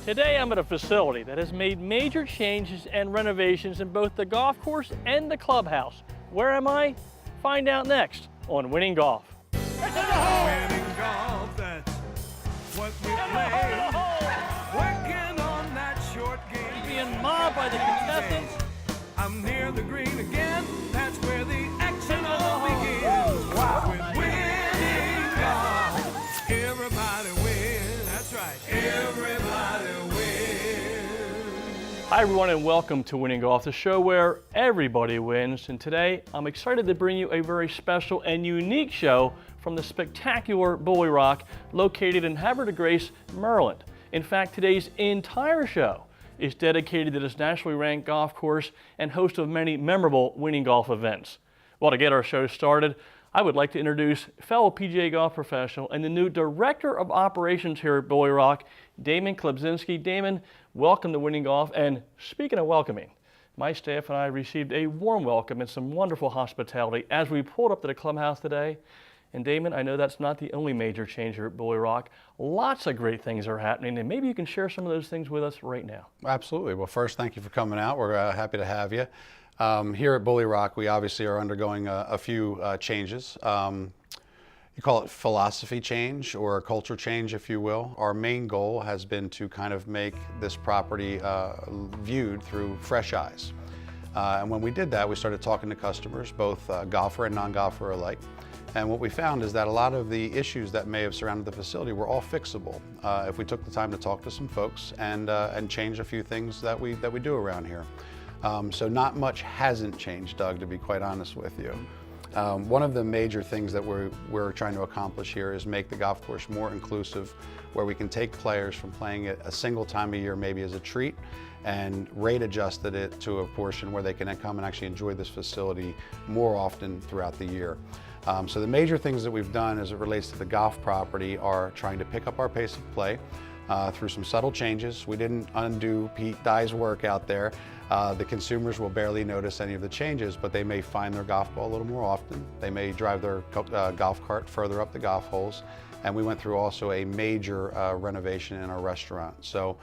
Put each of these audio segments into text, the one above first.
Today I'm at a facility that has made major changes and renovations in both the golf course and the clubhouse. Where am I? Find out next on Winning Golf. Winning golf, that's what we play. Working on that short game. Being mobbed by the contestants. I'm near the green again. That's where the action all begins. Wow. With winning golf, everybody wins. That's right. Everybody wins. Hi everyone and welcome to Winning Golf, the show where everybody wins. And today I'm excited to bring you a very special and unique show from the spectacular Bulle Rock located in Havre de Grace, Maryland. In fact, today's entire show is dedicated to this nationally ranked golf course and host of many memorable Winning Golf events. Well, to get our show started, I would like to introduce fellow PGA golf professional and the new Director of Operations here at Bulle Rock, Damon Klebzinski. Damon, welcome to Winning Golf. And speaking of welcoming, my staff and I received a warm welcome and some wonderful hospitality as we pulled up to the clubhouse today. And Damon, I know that's not the only major change here at Bulle Rock. Lots of great things are happening, and maybe you can share some of those things with us right now. Absolutely. Well, first, thank you for coming out. We're happy to have you. Here at Bulle Rock, we obviously are undergoing a few changes. You call it philosophy change or a culture change, if you will. Our main goal has been to kind of make this property viewed through fresh eyes. And when we did that, we started talking to customers, both golfer and non-golfer alike. And what we found is that a lot of the issues that may have surrounded the facility were all fixable if we took the time to talk to some folks and change a few things that we do around here. So not much hasn't changed, Doug, to be quite honest with you. One of the major things that we're trying to accomplish here is make the golf course more inclusive, where we can take players from playing it a single time a year, maybe as a treat, and rate adjusted it to a portion where they can then come and actually enjoy this facility more often throughout the year. So the major things that we've done as it relates to the golf property are trying to pick up our pace of play through some subtle changes. We didn't undo Pete Dye's work out there. The consumers will barely notice any of the changes, but they may find their golf ball a little more often. They may drive their golf cart further up the golf holes. And we went through also a major renovation in our restaurant. So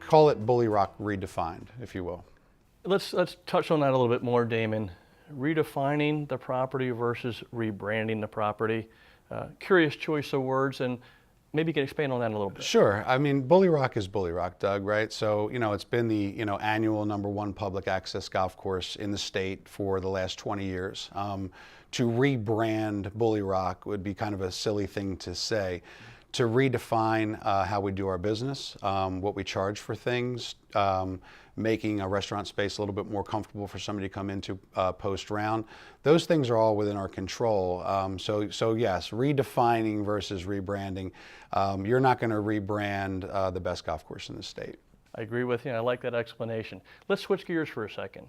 call it Bulle Rock redefined, if you will. Let's touch on that a little bit more, Damon. Redefining the property versus rebranding the property. Curious choice of words, and maybe you can expand on that a little bit. Sure. I mean, Bulle Rock is Bulle Rock, Doug, right? So, it's been the, annual #1 public access golf course in the state for the last 20 years. To rebrand Bulle Rock would be kind of a silly thing to say. To redefine how we do our business, what we charge for things, making a restaurant space a little bit more comfortable for somebody to come into post-round. Those things are all within our control. So yes, redefining versus rebranding. You're not going to rebrand the best golf course in the state. I agree with you, and I like that explanation. Let's switch gears for a second.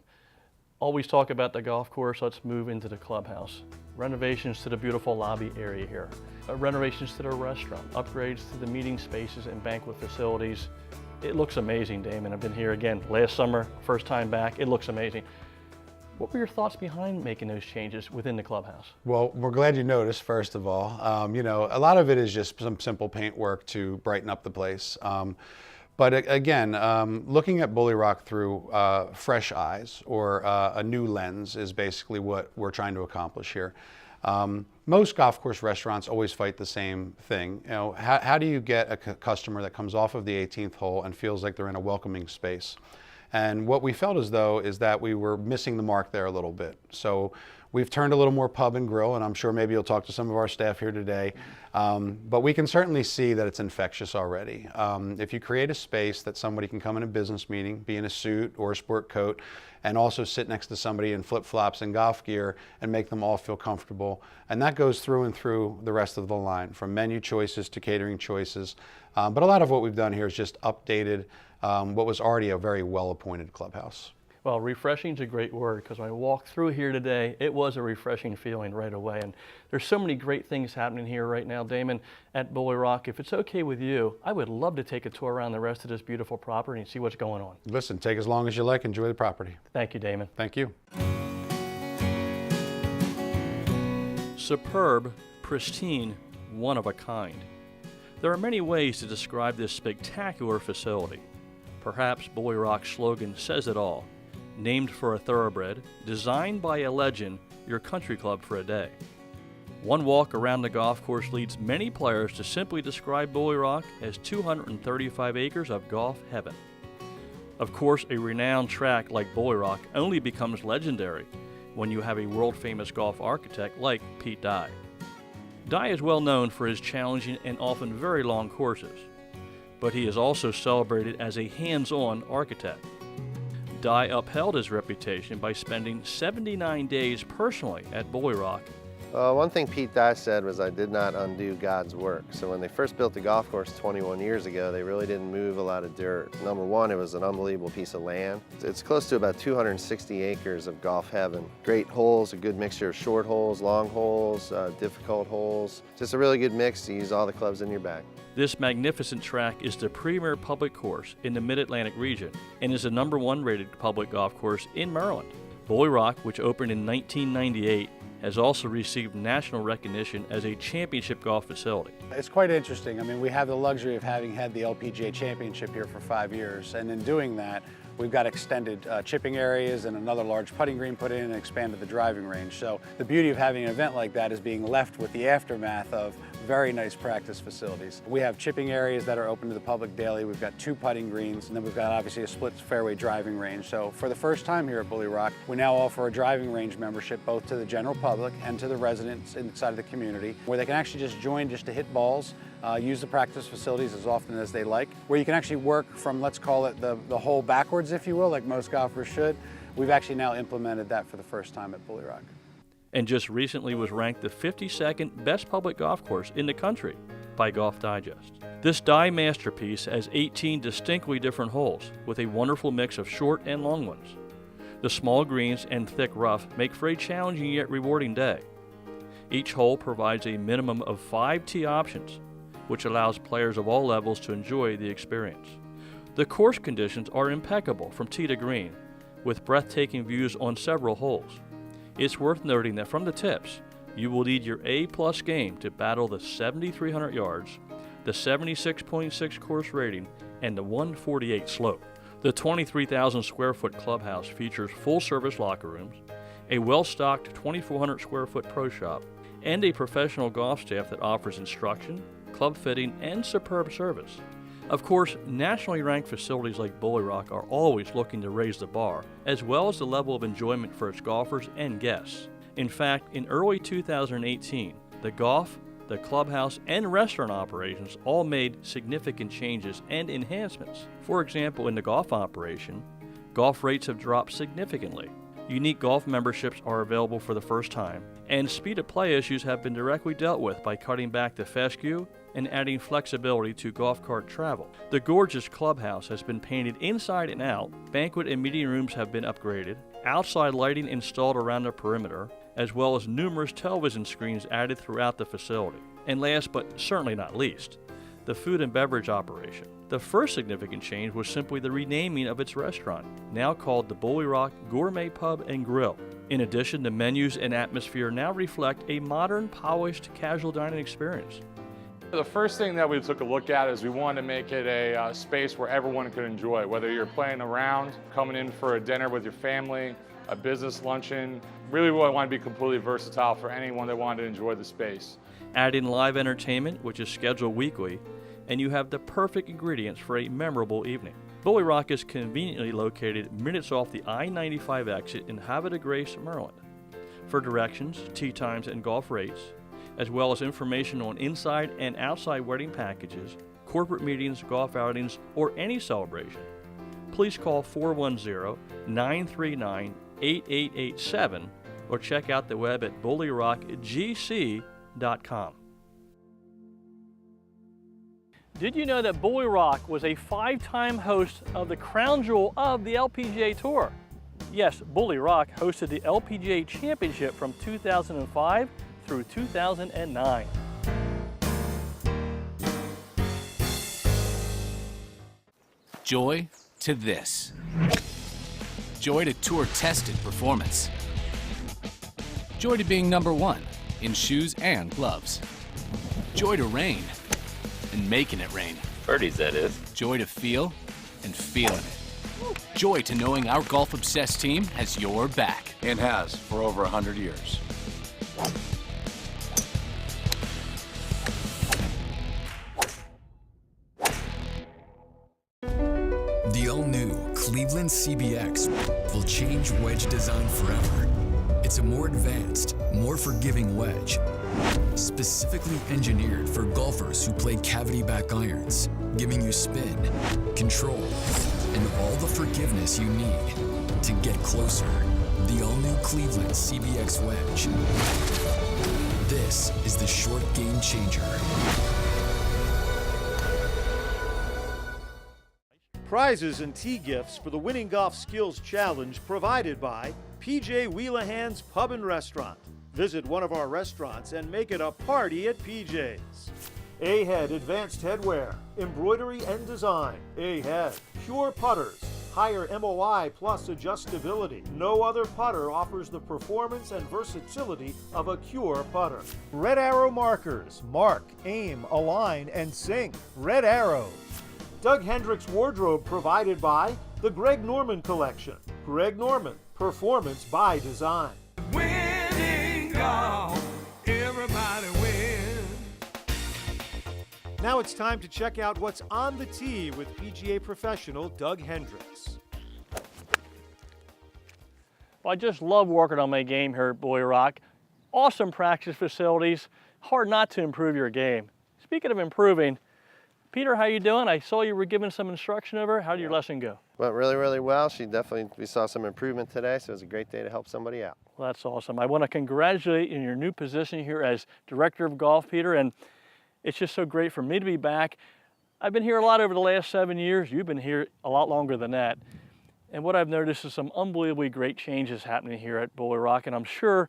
Always talk about the golf course, let's move into the clubhouse. Renovations to the beautiful lobby area here. Renovations to the restaurant, upgrades to the meeting spaces and banquet facilities. It looks amazing, Damon. I've been here again last summer, first time back. It looks amazing. What were your thoughts behind making those changes within the clubhouse? Well, we're glad you noticed, first of all. A lot of it is just some simple paint work to brighten up the place. But again, looking at Bulle Rock through fresh eyes or a new lens is basically what we're trying to accomplish here. Most golf course restaurants always fight the same thing. How do you get a customer that comes off of the 18th hole and feels like they're in a welcoming space? And what we felt as though is that we were missing the mark there a little bit. So we've turned a little more pub and grill, and I'm sure maybe you'll talk to some of our staff here today. But we can certainly see that it's infectious already. If you create a space that somebody can come in a business meeting, be in a suit or a sport coat, and also sit next to somebody in flip-flops and golf gear and make them all feel comfortable. And that goes through and through the rest of the line, from menu choices to catering choices. But a lot of what we've done here is just updated what was already a very well-appointed clubhouse. Well, refreshing is a great word, because when I walked through here today, it was a refreshing feeling right away. And there's so many great things happening here right now, Damon, at Bulle Rock. If it's okay with you, I would love to take a tour around the rest of this beautiful property and see what's going on. Listen, take as long as you like. Enjoy the property. Thank you, Damon. Thank you. Superb, pristine, one of a kind. There are many ways to describe this spectacular facility. Perhaps Bulle Rock's slogan says it all. Named for a thoroughbred, designed by a legend, your country club for a day. One walk around the golf course leads many players to simply describe Bulle Rock as 235 acres of golf heaven. Of course, a renowned track like Bulle Rock only becomes legendary when you have a world-famous golf architect like Pete Dye. Dye is well known for his challenging and often very long courses, but he is also celebrated as a hands-on architect. Dye upheld his reputation by spending 79 days personally at Bulle Rock. One thing Pete Dye said was, "I did not undo God's work." So when they first built the golf course 21 years ago, they really didn't move a lot of dirt. Number one, it was an unbelievable piece of land. It's close to about 260 acres of golf heaven. Great holes, a good mixture of short holes, long holes, difficult holes. Just a really good mix to use all the clubs in your bag. This magnificent track is the premier public course in the Mid-Atlantic region and is the #1 rated public golf course in Maryland. Bulle Rock, which opened in 1998, has also received national recognition as a championship golf facility. It's quite interesting. I mean, we have the luxury of having had the LPGA championship here for 5 years, and in doing that, we've got extended chipping areas and another large putting green put in and expanded the driving range. So the beauty of having an event like that is being left with the aftermath of very nice practice facilities. We have chipping areas that are open to the public daily. We've got 2 putting greens, and then we've got obviously a split fairway driving range. So for the first time here at Bulle Rock, we now offer a driving range membership both to the general public and to the residents inside of the community, where they can actually just join just to hit balls, use the practice facilities as often as they like, where you can actually work from, let's call it the hole backwards, if you will, like most golfers should. We've actually now implemented that for the first time at Bulle Rock. And just recently was ranked the 52nd best public golf course in the country by Golf Digest. This Dye masterpiece has 18 distinctly different holes with a wonderful mix of short and long ones. The small greens and thick rough make for a challenging yet rewarding day. Each hole provides a minimum of 5 tee options, which allows players of all levels to enjoy the experience. The course conditions are impeccable from tee to green, with breathtaking views on several holes. It's worth noting that from the tips, you will need your A+ game to battle the 7,300 yards, the 76.6 course rating, and the 148 slope. The 23,000 square foot clubhouse features full-service locker rooms, a well-stocked 2,400 square foot pro shop, and a professional golf staff that offers instruction, club fitting, and superb service. Of course, nationally ranked facilities like Bulle Rock are always looking to raise the bar, as well as the level of enjoyment for its golfers and guests. In fact, in early 2018, the golf, the clubhouse, and restaurant operations all made significant changes and enhancements. For example, in the golf operation, golf rates have dropped significantly. Unique golf memberships are available for the first time, and speed of play issues have been directly dealt with by cutting back the fescue and adding flexibility to golf cart travel. The gorgeous clubhouse has been painted inside and out, banquet and meeting rooms have been upgraded, outside lighting installed around the perimeter, as well as numerous television screens added throughout the facility. And last but certainly not least, the food and beverage operation. The first significant change was simply the renaming of its restaurant, now called the Bulle Rock Gourmet Pub and Grill. In addition, the menus and atmosphere now reflect a modern, polished, casual dining experience. The first thing that we took a look at is we wanted to make it a space where everyone could enjoy, whether you're playing around, coming in for a dinner with your family, a business luncheon. Really, we want to be completely versatile for anyone that wanted to enjoy the space. Add in live entertainment, which is scheduled weekly, and you have the perfect ingredients for a memorable evening. Bulle Rock is conveniently located minutes off the I-95 exit in Havre de Grace, Maryland. For directions, tee times, and golf rates, as well as information on inside and outside wedding packages, corporate meetings, golf outings, or any celebration, please call 410-939-8887 or check out the web at bullerockgc.com. Did you know that Bulle Rock was a 5-time host of the crown jewel of the LPGA Tour? Yes, Bulle Rock hosted the LPGA Championship from 2005 through 2009. Joy to this. Joy to tour-tested performance. Joy to being #1 in shoes and gloves. Joy to rain and making it rain. Birdies, that is. Joy to feel and feeling it. Joy to knowing our golf-obsessed team has your back. And has for over 100 years. The all-new Cleveland CBX will change wedge design forever. It's a more advanced, more forgiving wedge, specifically engineered for golfers who play cavity-back irons, giving you spin, control, and all the forgiveness you need to get closer. The all-new Cleveland CBX wedge. This is the short game changer. Prizes and tee gifts for the Winning Golf Skills Challenge provided by PJ Wheelahan's Pub and Restaurant. Visit one of our restaurants and make it a party at PJ's. A-Head Advanced Headwear, Embroidery and Design. A-Head, Pure Putters, higher MOI plus adjustability. No other putter offers the performance and versatility of a Cure putter. Red Arrow Markers, mark, aim, align, and sink. Red Arrow. Doug Hendricks Wardrobe provided by the Greg Norman Collection. Greg Norman, performance by design. Winning golf, everybody wins. Now it's time to check out what's on the tee with PGA professional Doug Hendricks. Well, I just love working on my game here at Bulle Rock. Awesome practice facilities. Hard not to improve your game. Speaking of improving, Peter, how you doing? I saw you were giving some instruction over. How did your lesson go? Went really, really well. We saw some improvement today, so it was a great day to help somebody out. Well, that's awesome. I want to congratulate you in your new position here as Director of Golf, Peter, and it's just so great for me to be back. I've been here a lot over the last 7 years. You've been here a lot longer than that. And what I've noticed is some unbelievably great changes happening here at Bulle Rock, and I'm sure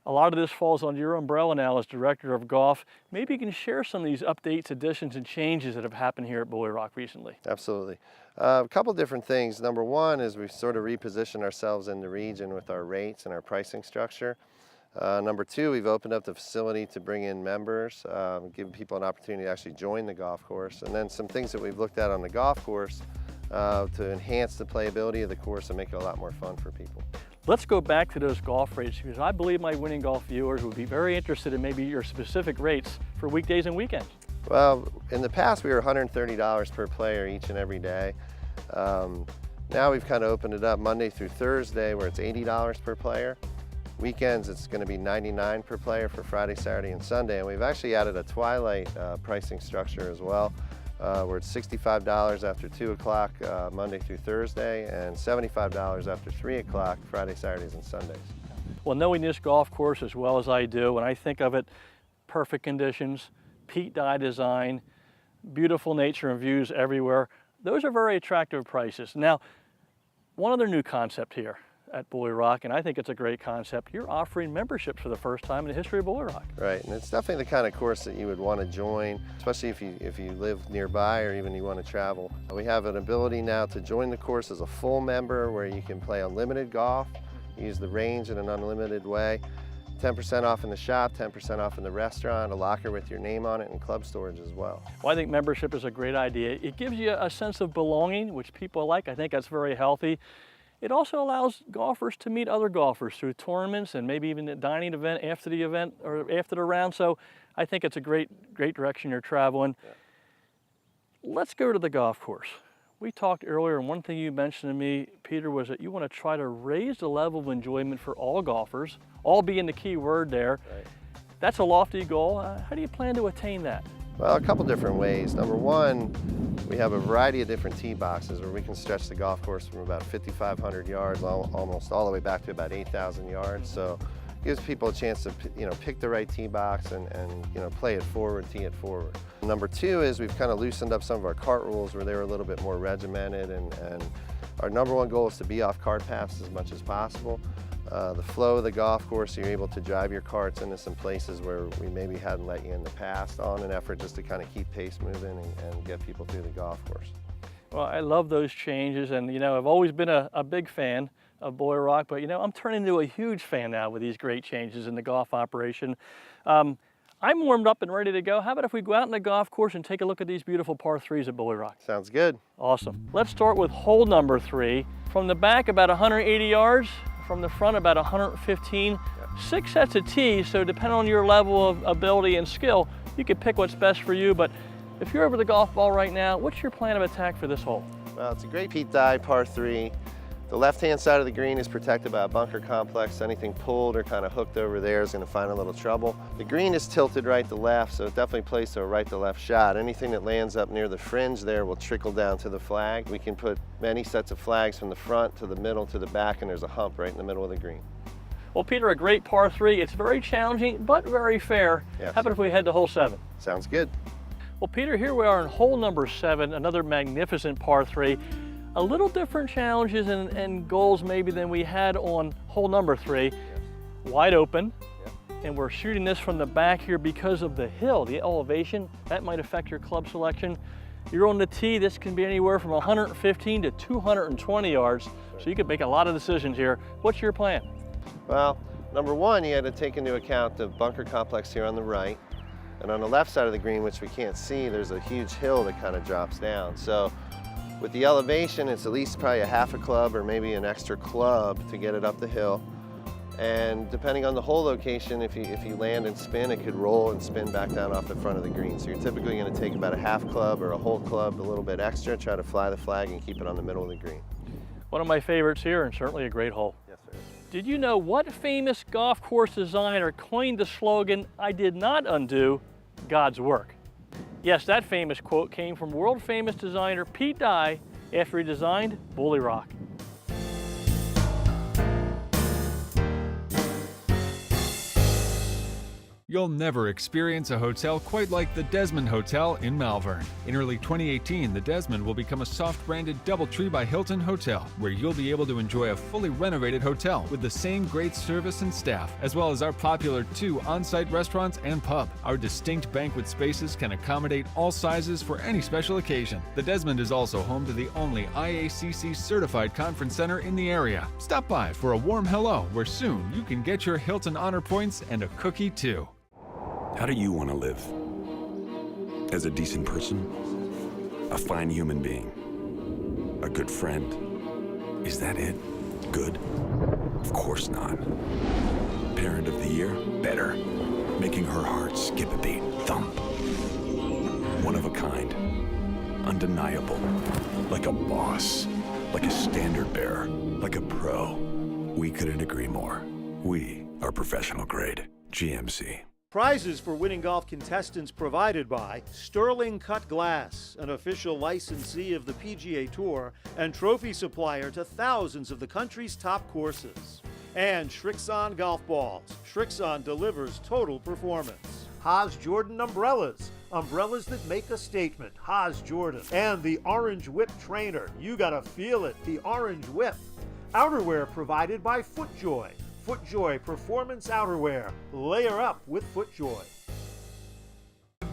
a lot of this falls under your umbrella now as Director of Golf. Maybe you can share some of these updates, additions, and changes that have happened here at Bulle Rock recently. Absolutely. A couple different things. Number one is we've sort of repositioned ourselves in the region with our rates and our pricing structure. Number two, we've opened up the facility to bring in members, give people an opportunity to actually join the golf course. And then some things that we've looked at on the golf course to enhance the playability of the course and make it a lot more fun for people. Let's go back to those golf rates because I believe my Winning Golf viewers would be very interested in maybe your specific rates for weekdays and weekends. Well, in the past we were $130 per player each and every day. Now we've kind of opened it up Monday through Thursday where it's $80 per player. Weekends it's going to be $99 per player for Friday, Saturday, and Sunday. And we've actually added a twilight pricing structure as well. Where it's $65 after 2 o'clock Monday through Thursday and $75 after 3 o'clock Friday, Saturdays, and Sundays. Well, knowing this golf course as well as I do, when I think of it, perfect conditions, peat dye design, beautiful nature and views everywhere, those are very attractive prices. Now, one other new concept here at Bulle Rock, and I think it's a great concept. You're offering memberships for the first time in the history of Bulle Rock. Right, and it's definitely the kind of course that you would want to join, especially if you live nearby or even you want to travel. We have an ability now to join the course as a full member where you can play unlimited golf, use the range in an unlimited way, 10% off in the shop, 10% off in the restaurant, a locker with your name on it, and club storage as well. Well, I think membership is a great idea. It gives you a sense of belonging, which people like. I think that's very healthy. It also allows golfers to meet other golfers through tournaments and maybe even a dining event after the event or after the round. So I think it's a great direction you're traveling. Yeah. Let's go to the golf course. We talked earlier, and one thing you mentioned to me, Peter, was that you want to try to raise the level of enjoyment for all golfers, all being the key word there. Right. That's a lofty goal. How do you plan to attain that? Well, a couple different ways. Number one, we have a variety of different tee boxes where we can stretch the golf course from about 5,500 yards almost all the way back to about 8,000 yards. So it gives people a chance to pick the right tee box and play it forward, tee it forward. Number two is we've kind of loosened up some of our cart rules where they were a little bit more regimented, and our number one goal is to be off cart paths as much as possible. The flow of the golf course, you're able to drive your carts into some places where we maybe hadn't let you in the past on an effort just to kind of keep pace moving and get people through the golf course. Well, I love those changes, and I've always been a big fan of Bulle Rock, but I'm turning into a huge fan now with these great changes in the golf operation. I'm warmed up and ready to go. How about if we go out on the golf course and take a look at these beautiful par 3s at Bulle Rock? Sounds good. Awesome. Let's start with hole number 3. From the back, about 180 yards. From the front, about 115. 6 sets of tees, so depending on your level of ability and skill, you can pick what's best for you. But if you're over the golf ball right now, what's your plan of attack for this hole? Well, it's a great Pete Dye par 3. The left-hand side of the green is protected by a bunker complex. Anything pulled or kind of hooked over there is going to find a little trouble. The green is tilted right to left, so it definitely plays to a right to left shot. Anything that lands up near the fringe there will trickle down to the flag. We can put many sets of flags from the front to the middle to the back, and there's a hump right in the middle of the green. Well, Peter, a great par 3. It's very challenging, but very fair. Yes. How about if we head to hole 7? Sounds good. Well, Peter, here we are in hole number 7, another magnificent par 3. A little different challenges and goals maybe than we had on hole number 3. Yes. Wide open, Yep. and we're shooting this from the back here because of the hill, the elevation. That might affect your club selection. You're on the tee, this can be anywhere from 115 to 220 yards, so you can make a lot of decisions here. What's your plan? Well, number one, you had to take into account the bunker complex here on the right. And on the left side of the green, which we can't see, there's a huge hill that kind of drops down. So with the elevation, it's at least probably a half a club or maybe an extra club to get it up the hill. And depending on the hole location, if you land and spin, it could roll and spin back down off the front of the green. So you're typically going to take about a half club or a whole club, a little bit extra, try to fly the flag and keep it on the middle of the green. One of my favorites here, and certainly a great hole. Yes, sir. Did you know what famous golf course designer coined the slogan, "I did not undo God's work"? Yes, that famous quote came from world famous designer Pete Dye after he designed Bulle Rock. You'll never experience a hotel quite like the Desmond Hotel in Malvern. In early 2018, the Desmond will become a soft-branded DoubleTree by Hilton hotel, where you'll be able to enjoy a fully renovated hotel with the same great service and staff, as well as our popular 2 on-site restaurants and pub. Our distinct banquet spaces can accommodate all sizes for any special occasion. The Desmond is also home to the only IACC-certified conference center in the area. Stop by for a warm hello, where soon you can get your Hilton Honor Points and a cookie too. How do you want to live? As a decent person? A fine human being? A good friend? Is that it? Good? Of course not. Parent of the Year? Better. Making her heart skip a beat. Thump. One of a kind. Undeniable. Like a boss. Like a standard bearer. Like a pro. We couldn't agree more. We are professional grade. GMC. Prizes for winning golf contestants provided by Sterling Cut Glass, an official licensee of the PGA Tour and trophy supplier to thousands of the country's top courses. And Shrixon Golf Balls. Shrixon delivers total performance. Haas Jordan Umbrellas. Umbrellas that make a statement. Haas Jordan. And the Orange Whip Trainer. You gotta feel it. The Orange Whip. Outerwear provided by FootJoy. FootJoy Performance Outerwear. Layer up with FootJoy.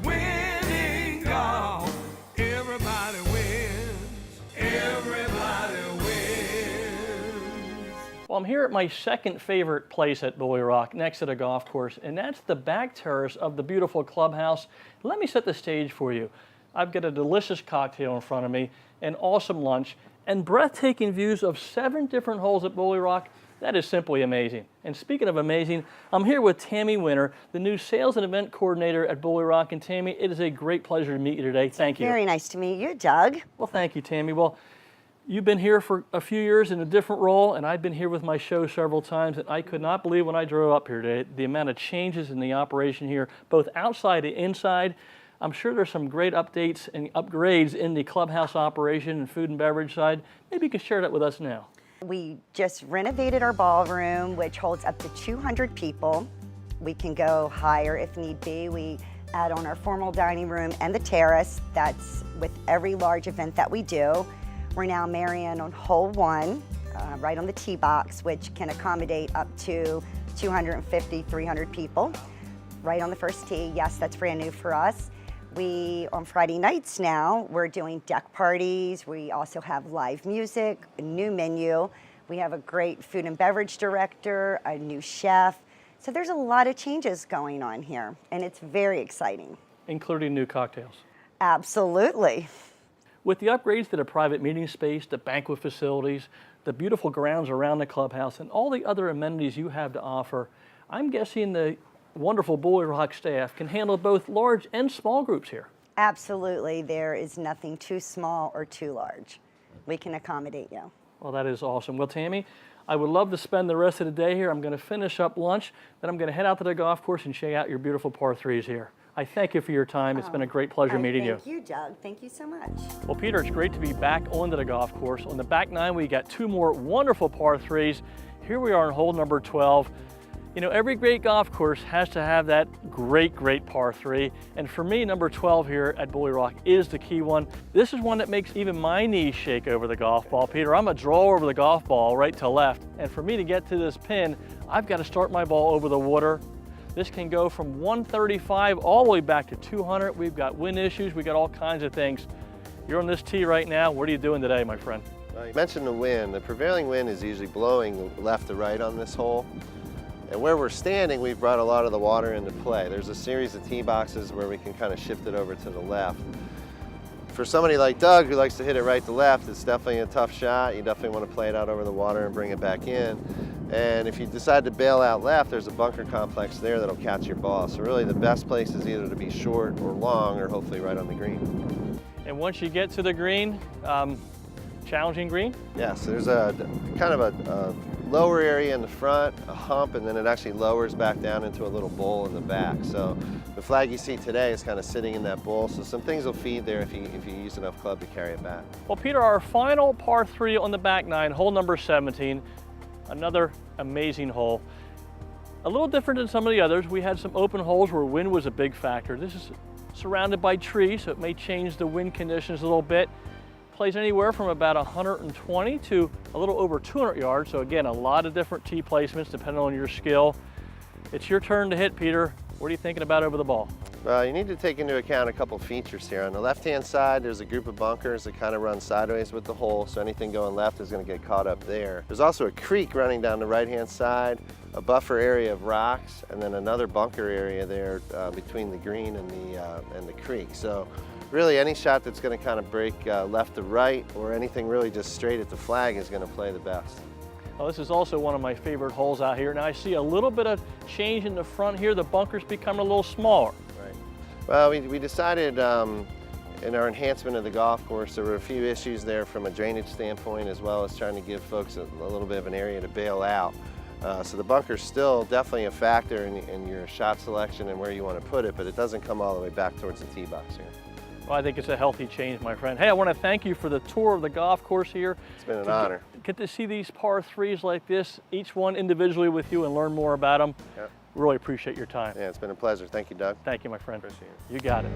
Winning golf, everybody wins. Everybody wins. Well, I'm here at my second favorite place at Bulle Rock, next to the golf course, and that's the back terrace of the beautiful clubhouse. Let me set the stage for you. I've got a delicious cocktail in front of me, an awesome lunch, and breathtaking views of 7 different holes at Bulle Rock. That is simply amazing. And speaking of amazing, I'm here with Tammy Winter, the new Sales and Event Coordinator at Bulle Rock. And Tammy, it is a great pleasure to meet you today. Thank you. Very nice to meet you, Doug. Well, thank you, Tammy. Well, you've been here for a few years in a different role, and I've been here with my show several times, and I could not believe when I drove up here today the amount of changes in the operation here, both outside and inside. I'm sure there's some great updates and upgrades in the clubhouse operation and food and beverage side. Maybe you could share that with us now. We just renovated our ballroom, which holds up to 200 people. We can go higher if need be. We add on our formal dining room and the terrace. That's with every large event that we do. We're now marrying on hole 1, right on the tee box, which can accommodate up to 250, 300 people. Right on the first tee. Yes, that's brand new for us. On Friday nights now, we're doing deck parties. We also have live music, a new menu. We have a great food and beverage director, a new chef, So there's a lot of changes going on here, and it's very exciting. Including new cocktails. Absolutely. With the upgrades to the private meeting space, the banquet facilities, the beautiful grounds around the clubhouse, and all the other amenities you have to offer, I'm guessing the wonderful Bulle Rock staff can handle both large and small groups here. Absolutely. There is nothing too small or too large. We can accommodate you. Well, that is awesome. Well, Tammy, I would love to spend the rest of the day here. I'm going to finish up lunch, then I'm going to head out to the golf course and check out your beautiful par 3s here. I thank you for your time. It's been a great pleasure meeting you. Thank you, Doug. Thank you so much. Well, Peter, it's great to be back onto the golf course. On the back nine, we got 2 more wonderful par 3s. Here we are on hole number 12. You know, every great golf course has to have that great par 3. And for me, number 12 here at Bulle Rock is the key one. This is one that makes even my knees shake over the golf ball. Peter, I'm a drawer over the golf ball right to left. And for me to get to this pin, I've got to start my ball over the water. This can go from 135 all the way back to 200. We've got wind issues. We got all kinds of things. You're on this tee right now. What are you doing today, my friend? You mentioned the wind. The prevailing wind is usually blowing left to right on this hole. And where we're standing, we've brought a lot of the water into play. There's a series of tee boxes where we can kind of shift it over to the left. For somebody like Doug who likes to hit it right to left, it's definitely a tough shot. You definitely want to play it out over the water and bring it back in. And if you decide to bail out left, there's a bunker complex there that'll catch your ball. So really the best place is either to be short or long or hopefully right on the green. And once you get to the green, challenging green? Yes, there's a kind of a lower area in the front, a hump, and then it actually lowers back down into a little bowl in the back. So the flag you see today is kind of sitting in that bowl, so some things will feed there if you use enough club to carry it back. Well, Peter, our final par 3 on the back nine, hole number 17, another amazing hole. A little different than some of the others. We had some open holes where wind was a big factor. This is surrounded by trees, so it may change the wind conditions a little bit. Plays anywhere from about 120 to a little over 200 yards. So again, a lot of different tee placements depending on your skill. It's your turn to hit, Peter. What are you thinking about over the ball? Well, you need to take into account a couple features here. On the left-hand side, there's a group of bunkers that kind of run sideways with the hole, so anything going left is going to get caught up there. There's also a creek running down the right-hand side, a buffer area of rocks, and then another bunker area there between the green and the creek. So really any shot that's going to kind of break left to right or anything really just straight at the flag is going to play the best. Well, this is also one of my favorite holes out here. Now I see a little bit of change in the front here. The bunkers become a little smaller. Right. Well, we decided in our enhancement of the golf course, there were a few issues there from a drainage standpoint as well as trying to give folks a little bit of an area to bail out. So the bunker's still definitely a factor in your shot selection and where you want to put it, but it doesn't come all the way back towards the tee box here. Well, I think it's a healthy change, my friend. Hey, I want to thank you for the tour of the golf course here. It's been an honor. Get to see these par 3s like this, each one individually with you and learn more about them. Yep. Really appreciate your time. Yeah, it's been a pleasure. Thank you, Doug. Thank you, my friend. Appreciate it. You got it.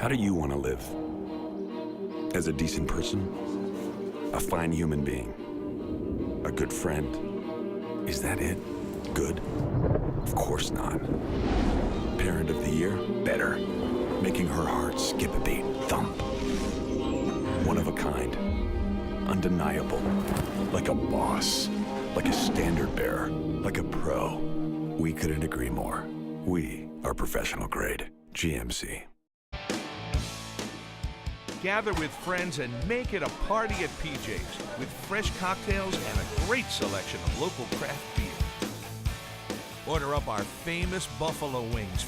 How do you want to live? As a decent person? A fine human being? A good friend? Is that it? Good? Of course not. Parent of the Year? Better. Making her heart skip a beat. Thump. One of a kind. Undeniable. Like a boss. Like a standard bearer. Like a pro. We couldn't agree more. We are professional grade. GMC. Gather with friends and make it a party at PJ's with fresh cocktails and a great selection of local craft beer. Order up our famous buffalo wings.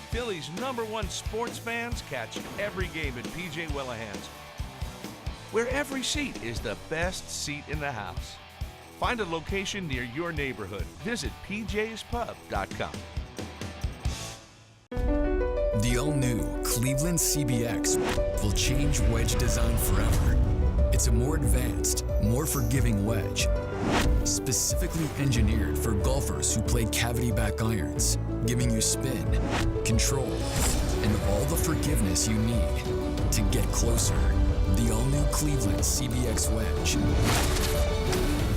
Philly's #1 sports fans catch every game at PJ Willehan's, where every seat is the best seat in the house. Find a location near your neighborhood. Visit pjspub.com. The all-new Cleveland CBX will change wedge design forever. It's a more advanced, more forgiving wedge, specifically engineered for golfers who play cavity back irons, giving you spin, control, and all the forgiveness you need to get closer. The all-new Cleveland CBX wedge.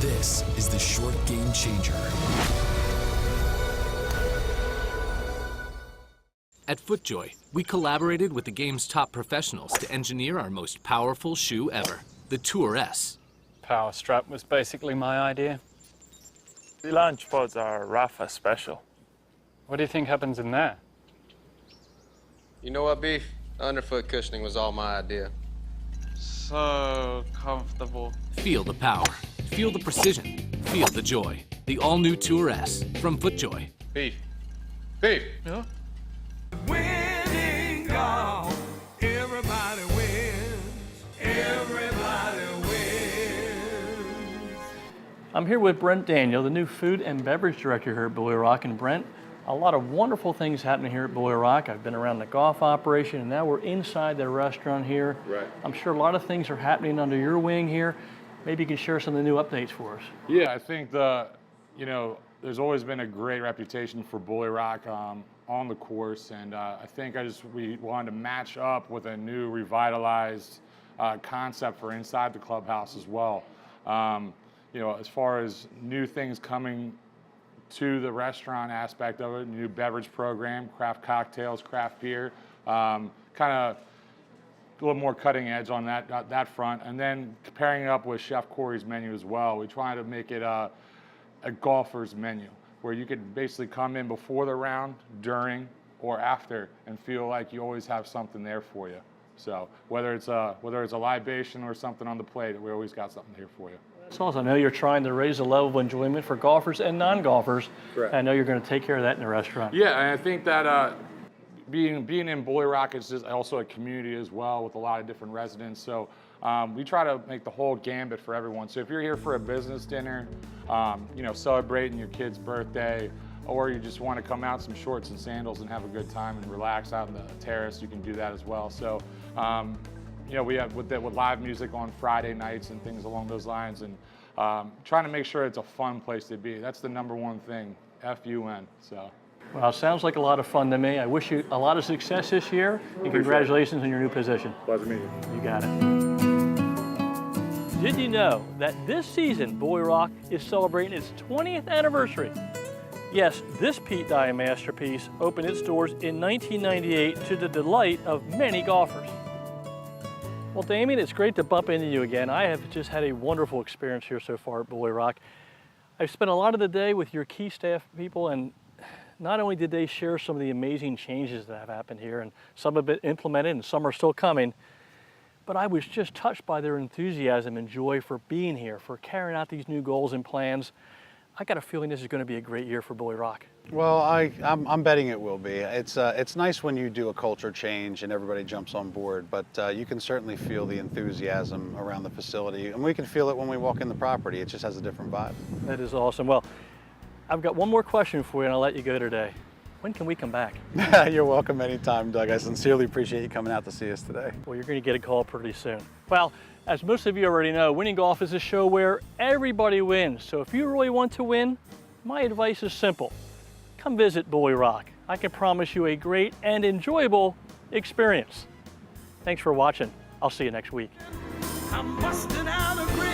This is the short game changer. At FootJoy, we collaborated with the game's top professionals to engineer our most powerful shoe ever. the Tour S. Power strap was basically my idea. The launch pods are rough as special. What do you think happens in there? You know what, Beef? Underfoot cushioning was all my idea. So comfortable. Feel the power, feel the precision, feel the joy. The all-new Tour S from FootJoy. Beef. Beef. Yeah? Winning golf, everybody wins. Everybody wins. I'm here with Brent Daniel, the new food and beverage director here at Bulle Rock. And Brent, a lot of wonderful things happening here at Bulle Rock. I've been around the golf operation, and now we're inside the restaurant here. Right. I'm sure a lot of things are happening under your wing here. Maybe you can share some of the new updates for us. Yeah, I think there's always been a great reputation for Bulle Rock on the course, and I think we wanted to match up with a new revitalized concept for inside the clubhouse as well. As far as new things coming to the restaurant aspect of it, new beverage program, craft cocktails, craft beer, kind of a little more cutting edge on that front, and then pairing it up with Chef Corey's menu as well. We try to make it a golfer's menu where you could basically come in before the round, during, or after and feel like you always have something there for you. So whether it's a libation or something on the plate, we always got something here for you. So I know you're trying to raise the level of enjoyment for golfers and non-golfers. Correct. I know you're going to take care of that in the restaurant. Yeah, and I think that being in Bulle Rock is just also a community as well with a lot of different residents. So we try to make the whole gambit for everyone. So if you're here for a business dinner, celebrating your kid's birthday, or you just want to come out some shorts and sandals and have a good time and relax out on the terrace, you can do that as well. So we have with live music on Friday nights and things along those lines, and trying to make sure it's a fun place to be. That's the number one thing, F-U-N. So. Well, it sounds like a lot of fun to me. I wish you a lot of success this year, and congratulations on your new position. Pleasure meeting you. You got it. Did you know that this season Bulle Rock is celebrating its 20th anniversary? Yes, this Pete Dye masterpiece opened its doors in 1998 to the delight of many golfers. Well, Damien, it's great to bump into you again. I have just had a wonderful experience here so far at Bulle Rock. I've spent a lot of the day with your key staff people, and not only did they share some of the amazing changes that have happened here, and some have been implemented and some are still coming, but I was just touched by their enthusiasm and joy for being here, for carrying out these new goals and plans. I got a feeling this is going to be a great year for Bulle Rock. Well, I'm betting it will be. It's nice when you do a culture change and everybody jumps on board, but you can certainly feel the enthusiasm around the facility, and we can feel it when we walk in the property. It just has a different vibe. That is awesome. Well, I've got one more question for you, and I'll let you go today. When can we come back? You're welcome anytime, Doug. I sincerely appreciate you coming out to see us today. Well, you're going to get a call pretty soon. Well, as most of you already know, Winning Golf is a show where everybody wins. So if you really want to win, my advice is simple. Come visit Bulle Rock. I can promise you a great and enjoyable experience. Thanks for watching. I'll see you next week. I'm busting out a grin.